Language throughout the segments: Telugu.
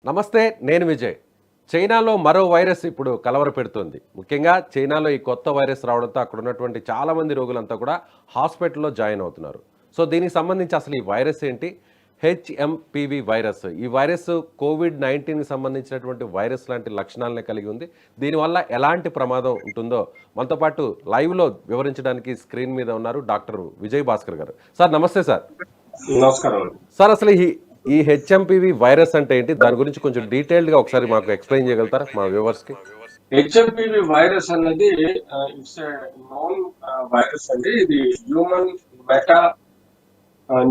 నమస్తే. నేను విజయ్. చైనాలో మరో వైరస్ ఇప్పుడు కలవరపెడుతుంది. ముఖ్యంగా చైనాలో ఈ కొత్త వైరస్ రావడంతో అక్కడ ఉన్నటువంటి చాలామంది రోగులంతా కూడా హాస్పిటల్‌లో జాయిన్ అవుతున్నారు. సో దీనికి సంబంధించి అసలు ఈ వైరస్ ఏంటి? HMPV virus. ఈ వైరస్ కోవిడ్-19కి సంబంధించినటువంటి వైరస్ లాంటి లక్షణాలనే కలిగి ఉంది. దీనివల్ల ఎలాంటి ప్రమాదం ఉంటుందో మనతో పాటు లైవ్‌లో వివరించడానికి స్క్రీన్ మీద ఉన్నారు డాక్టర్ విజయ్ భాస్కర్ గారు. సార్ నమస్తే సార్. నమస్కారం. సార్ అసలు ఈ హెచ్ఎంపీవీ వైరస్ అంటే ఏంటి? దాని గురించి కొంచెం డీటెయిల్డ్‌గా ఒకసారి మాకు ఎక్స్‌ప్లెయిన్ చేయగలుగుతారా మా వ్యూవర్స్‌కి? హెచ్ఎంపివి వైరస్ అన్నది ఇట్స్ నోన్ వైరస్ అండి. ఇది హ్యూమన్ మెటా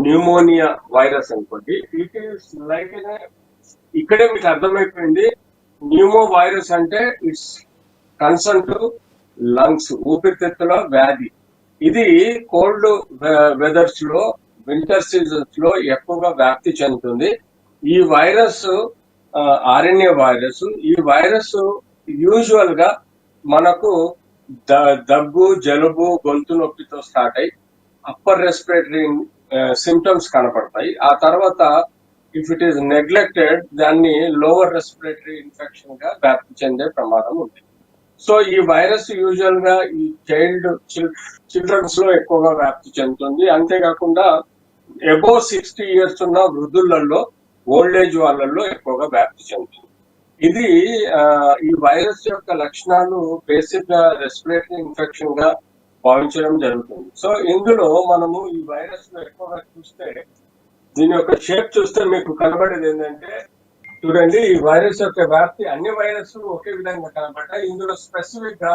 న్యూమోనియా వైరస్ అనుకోండి. ఇట్ ఈస్ లైక్ ఇక్కడే మీకు అర్థమైపోయింది. న్యూమో వైరస్ అంటే ఇట్స్ కన్సర్న్ టు లంగ్స్, ఊపిరితిత్తుల వ్యాధి. ఇది కోల్డ్ వెదర్స్ లో, వింటర్ సీజన్స్ లో ఎక్కువగా వ్యాప్తి చెందుతుంది. ఈ వైరస్ ఆర్ఎన్ఏ వైరస్. ఈ వైరస్ యూజువల్ గా మనకు దగ్గు, జలుబు, గొంతు నొప్పితో స్టార్ట్ అయ్యి అప్పర్ రెస్పిరేటరీ సిమ్టమ్స్ కనపడతాయి. ఆ తర్వాత ఇఫ్ ఇట్ ఈస్ నెగ్లెక్టెడ్ దాన్ని లోవర్ రెస్పిరేటరీ ఇన్ఫెక్షన్ గా వ్యాప్తి చెందే ప్రమాదం ఉంది. సో ఈ వైరస్ యూజువల్ గా ఈ చిల్డ్రన్స్ లో ఎక్కువగా వ్యాప్తి చెందుతుంది. అంతేకాకుండా అబోవ్ 60 years ఉన్న వృద్ధులలో, ఓల్డ్ ఏజ్ వాళ్ళల్లో ఎక్కువగా వ్యాప్తి చెందుతుంది. ఇది ఈ వైరస్ యొక్క లక్షణాలు బేసిక్ గా రెస్పిరేటరీ ఇన్ఫెక్షన్ గా భావించడం జరుగుతుంది. సో ఇందులో మనము ఈ వైరస్ లో ఎక్కువగా చూస్తే, దీని యొక్క షేప్ చూస్తే మీకు కనబడేది ఏంటంటే, చూడండి, ఈ వైరస్ యొక్క వ్యాప్తి అన్ని వైరస్ ఒకే విధంగా కనబడ్డాయి. ఇందులో స్పెసిఫిక్ గా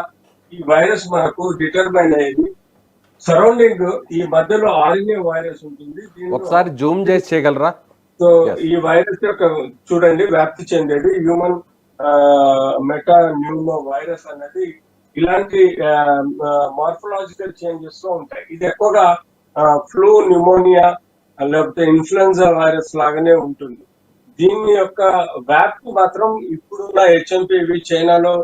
ఈ వైరస్ మనకు డిటర్మైన్ అయ్యేది సరౌండింగ్ ఈ మధ్యలో ఆర్ఎన్ఏ వైరస్ ఉంటుంది. ఒకసారి జూమ్ చేసి చేయగలరా? సో ఈ వైరస్ యొక్క చూడండి వ్యాప్తి చెందేది హ్యూమన్ మెటా న్యూమో వైరస్ అనేది ఇలాంటి మార్ఫలాజికల్ చేంజెస్ లో ఉంటాయి. ఇది ఎక్కువగా ఫ్లూ, న్యూమోనియా లేకపోతే ఇన్ఫ్లుయెన్జా వైరస్ లాగానే ఉంటుంది. దీని యొక్క వ్యాప్తి మాత్రం ఇప్పుడున్న హెచ్ఎంపీవి చైనాలో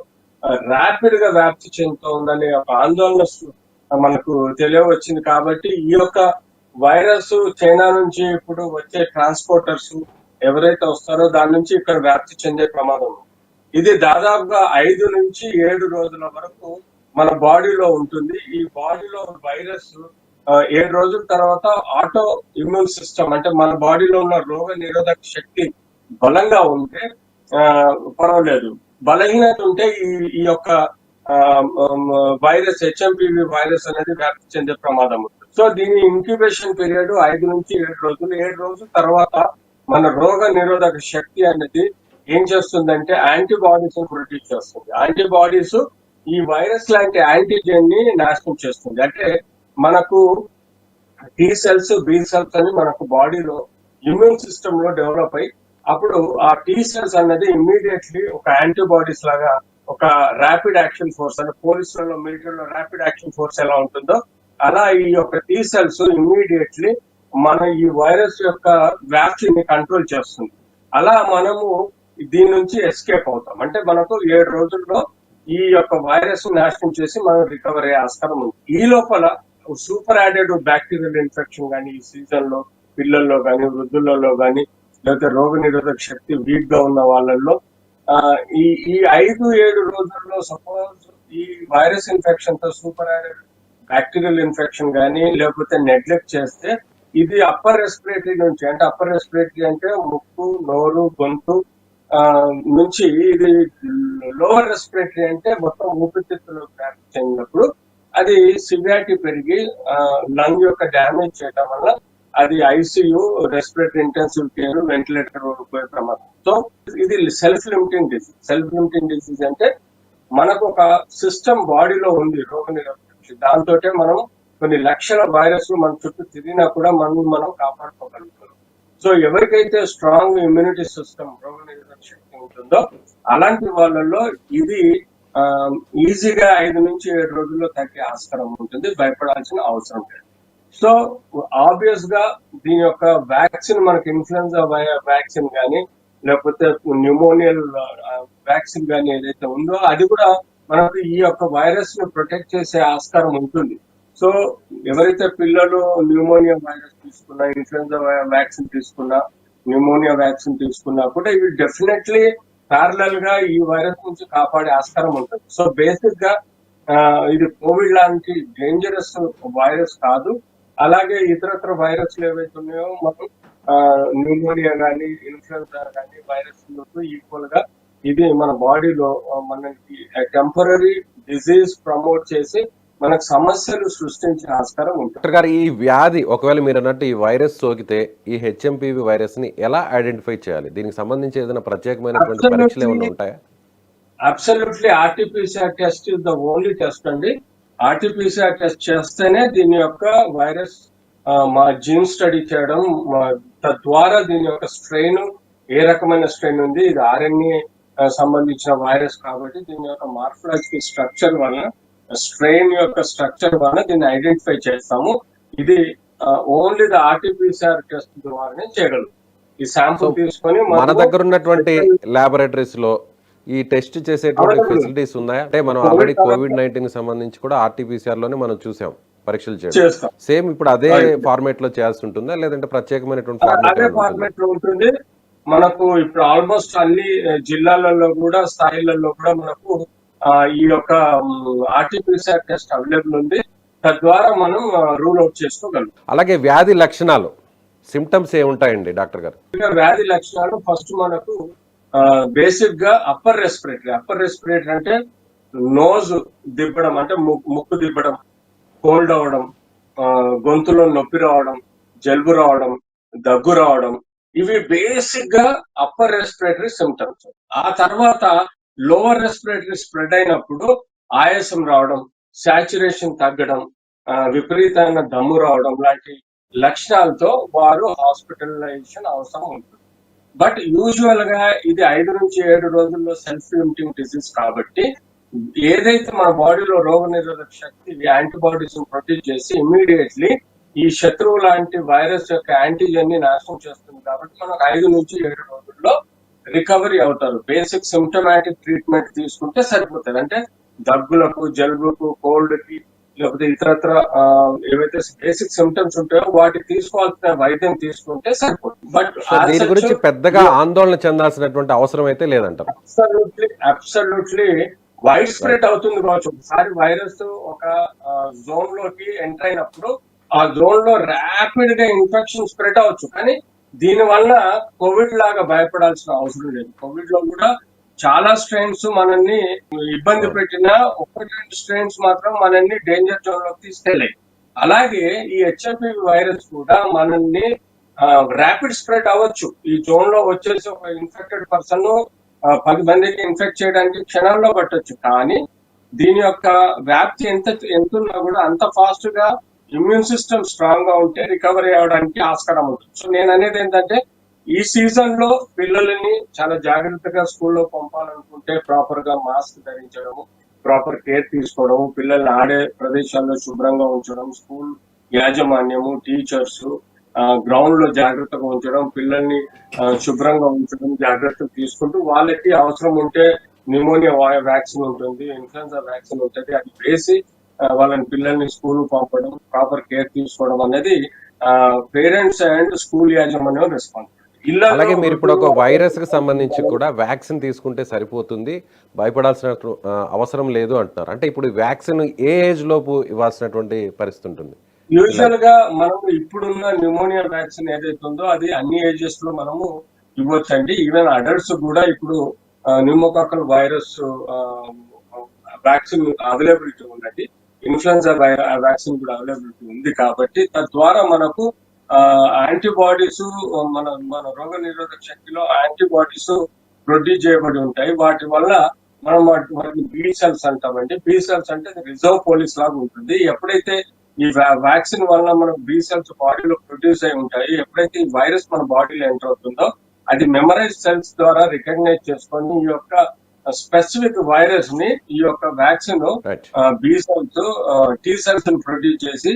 ర్యాపిడ్ గా వ్యాప్తి చెందుతోందనే ఒక ఆందోళన మనకు తెలియవచ్చింది. కాబట్టి ఈ యొక్క వైరస్ చైనా నుంచి ఇప్పుడు వచ్చే ట్రాన్స్పోర్టర్స్ ఎవరైతే వస్తారో దాని నుంచి ఇక్కడ వ్యాప్తి చెందే ప్రమాదం. ఇది దాదాపుగా 5 నుంచి 7 రోజుల వరకు మన బాడీలో ఉంటుంది. ఈ బాడీలో వైరస్ 7 రోజుల తర్వాత ఆటో ఇమ్యూన్ సిస్టమ్, అంటే మన బాడీలో ఉన్న రోగ నిరోధక శక్తి బలంగా ఉంటే పర్వాలేదు. బలహీనత ఉంటే ఈ యొక్క వైరస్ హెచ్ఎంపీవి వైరస్ అనేది వ్యాప్తి చెందే ప్రమాదం ఉంటుంది. సో దీని ఇంక్యుబేషన్ పీరియడ్ 5 నుంచి 7 రోజులు. 7 రోజుల తర్వాత మన రోగ నిరోధక శక్తి అనేది ఏం చేస్తుందంటే యాంటీబాడీస్ ప్రొడ్యూస్ చేస్తుంది. యాంటీబాడీస్ ఈ వైరస్ లాంటి యాంటీజెన్ ని నాశనం చేస్తుంది. అంటే మనకు టీ సెల్స్, బి సెల్స్ అని మనకు బాడీలో ఇమ్యూన్ సిస్టమ్ లో డెవలప్ అయ్యి అప్పుడు ఆ టీ సెల్స్ అనేది ఇమ్మీడియట్లీ ఒక యాంటీబాడీస్ లాగా ఒక ర్యాపిడ్ యాక్షన్ ఫోర్స్, అంటే పోలీసులలో, మిలిటరీలో ర్యాపిడ్ యాక్షన్ ఫోర్స్ ఎలా ఉంటుందో అలా ఈ యొక్క టీ సెల్స్ ఇమ్మీడియట్లీ మన ఈ వైరస్ యొక్క వ్యాప్తిని కంట్రోల్ చేస్తుంది. అలా మనము దీని నుంచి ఎస్కేప్ అవుతాం. అంటే మనకు 7 రోజుల్లో ఈ యొక్క వైరస్ నాశనం చేసి మనం రికవర్ అయ్యే ఆస్కారం ఉంది. ఈ లోపల సూపర్ యాడెడ్ బ్యాక్టీరియల్ ఇన్ఫెక్షన్ కానీ ఈ సీజన్ లో పిల్లల్లో కానీ, వృద్ధులలో కానీ, లేకపోతే రోగ నిరోధక శక్తి వీక్ గా ఉన్న వాళ్ళల్లో ఈ 5-7 రోజుల్లో సపోజ్ ఈ వైరస్ ఇన్ఫెక్షన్ తో సూపర్ యాడెడ్ బ్యాక్టీరియల్ ఇన్ఫెక్షన్ కానీ లేకపోతే నెగ్లెక్ట్ చేస్తే ఇది అప్పర్ రెస్పిరేటరీ నుంచి, అంటే అప్పర్ రెస్పిరేటరీ అంటే ముక్కు, నోరు, గొంతు నుంచి ఇది లోవర్ రెస్పిరేటరీ అంటే మొత్తం ఊపిరితిత్తులో వ్యాప్తి చెందినప్పుడు అది సివియారిటీ పెరిగి లంగ్ యొక్క డ్యామేజ్ చేయడం వల్ల అది ICU, respiratory intensive care, ventilator పోయే ప్రమాదం. సో ఇది self limiting disease. Self limiting disease అంటే మనకు ఒక సిస్టమ్ బాడీలో ఉంది రోగ నిరోధక, దాంతో మనం కొన్ని లక్షల వైరస్ మన చుట్టూ తిరిగినా కూడా మనం కాపాడుకోగలుగుతున్నాం. సో ఎవరికైతే స్ట్రాంగ్ ఇమ్యూనిటీ సిస్టమ్, రోగ నిరోధక శక్తి ఉంటుందో అలాంటి వాళ్ళల్లో ఇది ఈజీగా 5 నుంచి 7 రోజుల్లో తగ్గే ఆస్కారం ఉంటుంది. భయపడాల్సిన అవసరం లేదు. సో ఆబ్వియస్ గా దీని యొక్క వ్యాక్సిన్ మనకి ఇన్ఫ్లుయెన్జా వ్యాక్సిన్ కానీ లేకపోతే న్యూమోనియల్ వ్యాక్సిన్ కానీ ఏదైతే ఉందో అది కూడా మనకు ఈ యొక్క వైరస్ ను ప్రొటెక్ట్ చేసే ఆస్కారం ఉంటుంది. సో ఎవరైతే పిల్లలు న్యూమోనియా వైరస్ తీసుకున్నా, ఇన్ఫ్లుయెన్జా వ్యాక్సిన్ తీసుకున్నా న్యూమోనియా వ్యాక్సిన్ తీసుకున్నా కూడా ఇవి డెఫినెట్లీ ప్యారలల్ గా ఈ వైరస్ నుంచి కాపాడే ఆస్కారం ఉంటుంది. సో బేసిక్ గా ఇది కోవిడ్ లాంటి డేంజరస్ వైరస్ కాదు. అలాగే ఇతరత్ర వైరస్లు ఏవైతే ఉన్నాయో మనం న్యూమోనియా కానీ ఇన్ఫ్లుయెన్జా కానీ వైరస్ ఈక్వల్ గా ఇది మన బాడీలో మనకి టెంపరీ డిజీజ్ ప్రమోట్ చేసి మనకు సమస్యలు సృష్టించే ఆస్కారం ఉంటుంది. డాక్టర్ గారు, ఈ వ్యాధి ఒకవేళ మీరు అన్నట్టు ఈ వైరస్ సోకితే ఈ హెచ్ఎంపివి వైరస్ ని ఎలా ఐడెంటిఫై చేయాలి? దీనికి సంబంధించి ఏదైనా ప్రత్యేకమైనటువంటి పరీక్షలు ఏమైనా ఉంటాయా? Absolutely RTPCR test is the only test అండి. ఆర్టీపీసీఆర్ టెస్ట్ చేస్తేనే దీని యొక్క వైరస్ మా జీన్ స్టడీ చేయడం, తద్వారా దీని యొక్క స్ట్రెయిన్ ఏ రకమైన స్ట్రెయిన్ ఉంది, ఇది ఆర్ఎన్ఏ సంబంధించిన వైరస్ కాబట్టి దీని యొక్క మార్ఫలాజికల్ స్ట్రక్చర్ వలన, స్ట్రెయిన్ యొక్క స్ట్రక్చర్ వలన దీన్ని ఐడెంటిఫై చేస్తాము. ఇది ఓన్లీ ద ఆర్టీపీసీఆర్ టెస్ట్ ద్వారానే చేయగలరు. ఈ శాంపుల్ తీసుకొని మన దగ్గర ఉన్నటువంటి ల్యాబొరేటరీస్ లో ఈ టెస్ట్ చేసేటువంటి ఫెసిలిటీస్ ఉన్నాయా? అంటే మనం ఆల్రెడీ COVID-19 కి సంబంధించి కూడా ఆర్టీపీసీఆర్ లోనే మనం చూసాం పరీక్షలు చేయడం. సేమ్ ఇప్పుడు అదే ఫార్మేట్ లో చేయాల్సి ఉంటుందా, లేదంటే ప్రత్యేకమైనటువంటి ఫార్మేట్ లో ఉంటుంది? మనకు ఇప్పుడు ఆల్మోస్ట్ అన్ని జిల్లాలలో కూడా స్థాయిలలో కూడా మనకు ఈ యొక్క ఆర్టీపీసీఆర్ టెస్ట్ అవైలబుల్ ఉంది. తద్వారా మనం రూల్ అవుట్ చేసుకోగలం. అలాగే వ్యాధి లక్షణాలు, సిమ్టమ్స్ ఏముంటాయండి డాక్టర్ గారు? వ్యాధి లక్షణాలు ఫస్ట్ మనకు బేసిక్ గా అప్పర్ రెస్పిరేటరీ అంటే నోజ్ దిబ్బడం, అంటే ముక్కు దిబ్బడం, కోల్డ్ అవడం, గొంతులో నొప్పి రావడం, జలుబు రావడం, దగ్గు రావడం, ఇవి బేసిక్ గా అప్పర్ రెస్పిరేటరీ సిమ్టమ్స్. ఆ తర్వాత లోవర్ రెస్పిరేటరీ స్ప్రెడ్ అయినప్పుడు ఆయాసం రావడం, సాచురేషన్ తగ్గడం, విపరీతమైన దమ్ము రావడం లాంటి లక్షణాలతో వారు హాస్పిటలైజేషన్ అవసరం ఉంటుంది. బట్ యూజువల్ గా ఇది 5 నుంచి 7 రోజుల్లో సెల్ఫ్ లిమిటింగ్ డిసీజ్ కాబట్టి ఏదైతే మన బాడీలో రోగ నిరోధక శక్తి యాంటీబాడీస్ ప్రొడ్యూస్ చేసి ఇమ్మీడియట్లీ ఈ శత్రువు లాంటి వైరస్ యొక్క యాంటీజెన్ ని నాశనం చేస్తుంది కాబట్టి మనకు 5 నుంచి 7 రోజుల్లో రికవరీ అవుతారు. బేసిక్ సిమ్టమాటిక్ ట్రీట్మెంట్ తీసుకుంటే సరిపోతుంది. అంటే దగ్గులకు, జలుబుకు, కోల్డ్ కి, లేకపోతే ఇతరత్ర ఏవైతే బేసిక్ సిమ్టమ్స్ ఉంటాయో వాటికి తీసుకోవాల్సిన వైద్యం తీసుకుంటే సరిపోతుంది. బట్ దీని గురించి పెద్దగా ఆందోళన చెందాల్సినటువంటి అవసరం అయితే లేదంటారు. అబ్సల్యూట్లీ వైడ్ స్ప్రెడ్ అవుతుంది కావచ్చు. ఒకసారి వైరస్ ఒక జోన్ లోకి ఎంటర్ అయినప్పుడు ఆ జోన్ లో ర్యాపిడ్ గా ఇన్ఫెక్షన్ స్ప్రెడ్ అవ్వచ్చు. కానీ దీని వల్ల కోవిడ్ లాగా భయపడాల్సిన అవసరం లేదు. కోవిడ్ లో కూడా చాలా స్ట్రెయిన్స్ మనల్ని ఇబ్బంది పెట్టినా 1-2 స్ట్రెయిన్స్ మాత్రం మనల్ని డేంజర్ జోన్ లోకి తీసుకెళ్ళాయి. అలాగే ఈ హెచ్ఎంపీవి వైరస్ కూడా మనల్ని ర్యాపిడ్ స్ప్రెడ్ అవ్వచ్చు. ఈ జోన్ లో వచ్చేసి ఒక ఇన్ఫెక్టెడ్ పర్సన్ 10 మందికి ఇన్ఫెక్ట్ చేయడానికి క్షణాల్లో పట్టొచ్చు. కానీ దీని యొక్క వ్యాప్తి ఎంత ఉన్నా కూడా అంత ఫాస్ట్ గా ఇమ్యూన్ సిస్టమ్ స్ట్రాంగ్ గా ఉంటే రికవరీ అవడానికి ఆస్కారం ఉంటుంది. సో నేను అనేది ఏంటంటే ఈ సీజన్ లో పిల్లలని చాలా జాగ్రత్తగా స్కూల్లో పంపాలనుకుంటే ప్రాపర్ గా మాస్క్ ధరించడము, ప్రాపర్ కేర్ తీసుకోవడం, పిల్లల్ని ఆడే ప్రదేశాల్లో శుభ్రంగా ఉంచడం, స్కూల్ యాజమాన్యము, టీచర్స్ గ్రౌండ్ లో జాగ్రత్తగా ఉంచడం, పిల్లల్ని శుభ్రంగా ఉంచడం, జాగ్రత్తలు తీసుకుంటూ వాళ్ళకి అవసరం ఉంటే న్యూమోనియా వ్యాక్సిన్ ఉంటుంది, ఇన్ఫ్లుయెన్జా వ్యాక్సిన్ ఉంటుంది, అది వేసి వాళ్ళని పిల్లల్ని స్కూల్ పంపడం, ప్రాపర్ కేర్ తీసుకోవడం అనేది పేరెంట్స్ అండ్ స్కూల్ యాజమాన్యం రెస్పాన్సిబిలిటీ. అలాగే మీరు ఇప్పుడు ఒక వైరస్ కి సంబంధించి కూడా వ్యాక్సిన్ తీసుకుంటే సరిపోతుంది, భయపడాల్సిన అవసరం లేదు అంటున్నారు. అంటే ఇప్పుడు వ్యాక్సిన్ ఏ ఏజ్ లోపు ఇవ్వాల్సినటువంటి పరిస్థితి ఉంటుంది? యూజువల్ గా మనం ఇప్పుడున్న న్యూమోనియా వ్యాక్సిన్ ఏదైతే ఉందో అది అన్ని ఏజెస్ లో మనము ఇవ్వచ్చండి. ఈవెన్ అడల్ట్స్ కూడా ఇప్పుడు న్యూమోకాకల్ వైరస్ వ్యాక్సిన్ అవైలబిలిటీ ఉందండి. ఇన్ఫ్లుయెన్జా వ్యాక్సిన్ కూడా అవైలబిలిటీ ఉంది కాబట్టి తద్వారా మనకు యాంటీబాడీస్ మన రోగ నిరోధక శక్తిలో యాంటీబాడీస్ ప్రొడ్యూస్ చేయబడి ఉంటాయి. వాటి వల్ల మనం వాటిని బి సెల్స్ అంటామండి. బి సెల్స్ అంటే రిజర్వ్ పోలీస్ లాగా ఉంటుంది. ఎప్పుడైతే ఈ వ్యాక్సిన్ వల్ల మనకు బి సెల్స్ బాడీలో ప్రొడ్యూస్ అయి ఉంటాయి, ఎప్పుడైతే ఈ వైరస్ మన బాడీలో ఎంటర్ అవుతుందో అది మెమరైజ్ సెల్స్ ద్వారా రికగ్నైజ్ చేసుకొని ఈ యొక్క స్పెసిఫిక్ వైరస్ ని ఈ యొక్క vaccine B cells, T cells ని ప్రొడ్యూస్ చేసి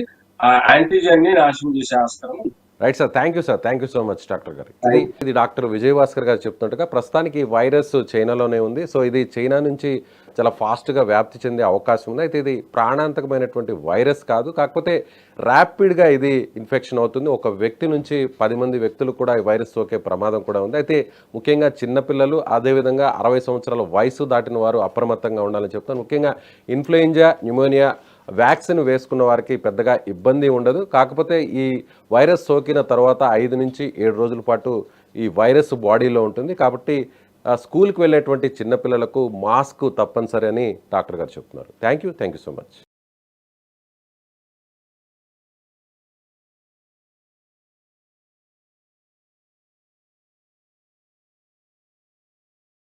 యాంటీజెన్ ని నాశనం చేసే ఆస్కారం. Right sir, thank you so much doctor గారు. ఇది డాక్టర్ విజయభాస్కర్ గారు చెప్తున్నట్టుగా ప్రస్తుతానికి ఈ వైరస్ చైనాలోనే ఉంది. సో ఇది చైనా నుంచి చాలా ఫాస్ట్గా వ్యాప్తి చెందే అవకాశం ఉంది. అయితే ఇది ప్రాణాంతకమైనటువంటి వైరస్ కాదు, కాకపోతే ర్యాపిడ్గా ఇది ఇన్ఫెక్షన్ అవుతుంది. ఒక వ్యక్తి నుంచి 10 మంది వ్యక్తులు కూడా ఈ వైరస్ సోకే ప్రమాదం కూడా ఉంది. అయితే ముఖ్యంగా చిన్నపిల్లలు, అదేవిధంగా 60 సంవత్సరాల వయసు దాటిన వారు అప్రమత్తంగా ఉండాలని చెప్తాను. ముఖ్యంగా ఇన్ఫ్లుయెంజా, న్యూమోనియా వ్యాక్సిన్ వేసుకున్న వారికి పెద్దగా ఇబ్బంది ఉండదు. కాకపోతే ఈ వైరస్ సోకిన తర్వాత 5 నుంచి 7 రోజుల పాటు ఈ వైరస్ బాడీలో ఉంటుంది. కాబట్టి స్కూల్కి వెళ్ళేటువంటి చిన్నపిల్లలకు మాస్క్ తప్పనిసరి అని డాక్టర్ గారు చెప్తున్నారు. Thank you so much.